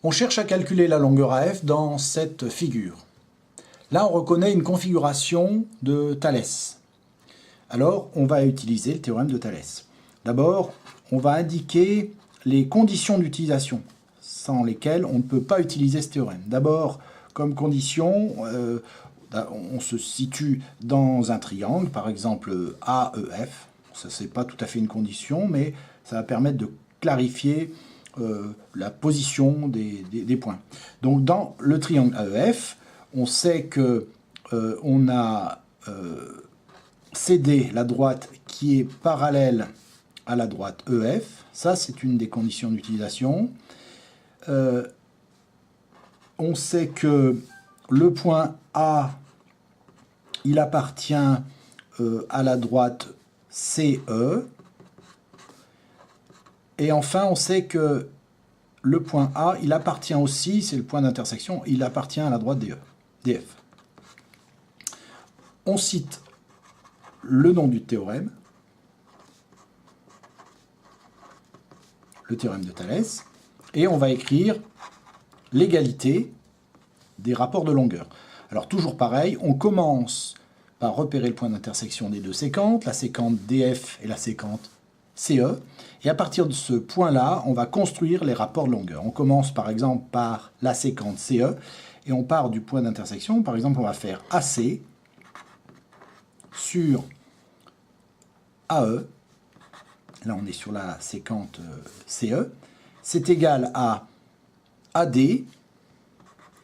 On cherche à calculer la longueur AF dans cette figure. Là, on reconnaît une configuration de Thalès. Alors, on va utiliser le théorème de Thalès. D'abord, on va indiquer les conditions d'utilisation, sans lesquelles on ne peut pas utiliser ce théorème. D'abord, comme condition, on se situe dans un triangle, par exemple AEF. Ça, c'est pas tout à fait une condition, mais ça va permettre de clarifier la position des points. Donc, dans le triangle AEF, on sait que on a CD, la droite, qui est parallèle à la droite EF. Ça, c'est une des conditions d'utilisation. On sait que le point A, il appartient à la droite CE. Et enfin, on sait que le point A, il appartient aussi, c'est le point d'intersection, il appartient à la droite DF. On cite le nom du théorème, le théorème de Thalès, et on va écrire l'égalité des rapports de longueur. Alors toujours pareil, on commence par repérer le point d'intersection des deux séquentes, la séquente DF et la séquente CE, et à partir de ce point-là, on va construire les rapports de longueur. On commence par exemple par la séquente CE, et on part du point d'intersection. Par exemple, on va faire AC sur AE, là on est sur la séquente CE, c'est égal à AD,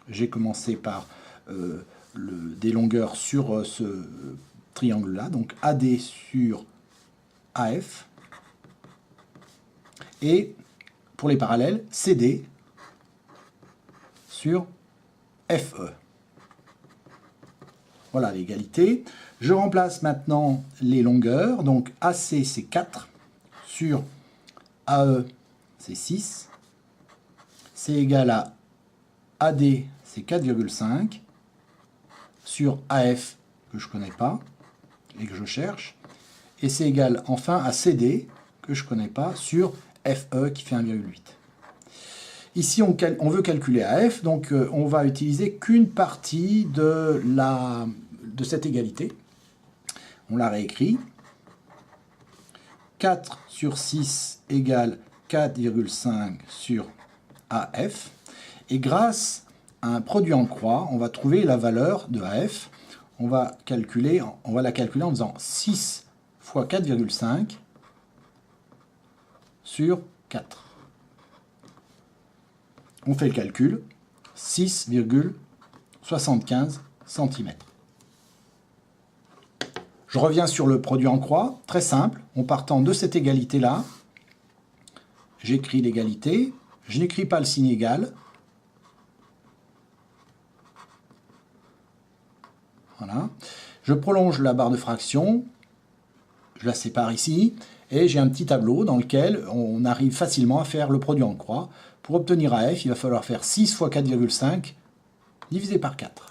j'ai commencé par des longueurs sur ce triangle-là, donc AD sur AF, et pour les parallèles, CD sur FE. Voilà l'égalité. Je remplace maintenant les longueurs, donc AC c'est 4, sur AE c'est 6, c'est égal à AD c'est 4,5, sur AF que je ne connais pas et que je cherche, et c'est égal enfin à CD que je ne connais pas sur FE qui fait 1,8. Ici on veut calculer AF, donc on va utiliser qu'une partie de cette égalité. On la réécrit. 4 sur 6 égale 4,5 sur AF. Et grâce à un produit en croix, on va trouver la valeur de AF. On va la calculer en faisant 6 fois 4,5 sur 4. On fait le calcul, 6,75 cm. Je reviens sur le produit en croix, très simple, en partant de cette égalité-là, j'écris l'égalité, je n'écris pas le signe égal. Voilà. Je prolonge la barre de fraction, je la sépare ici, et j'ai un petit tableau dans lequel on arrive facilement à faire le produit en croix. Pour obtenir AF, il va falloir faire 6 fois 4,5 divisé par 4.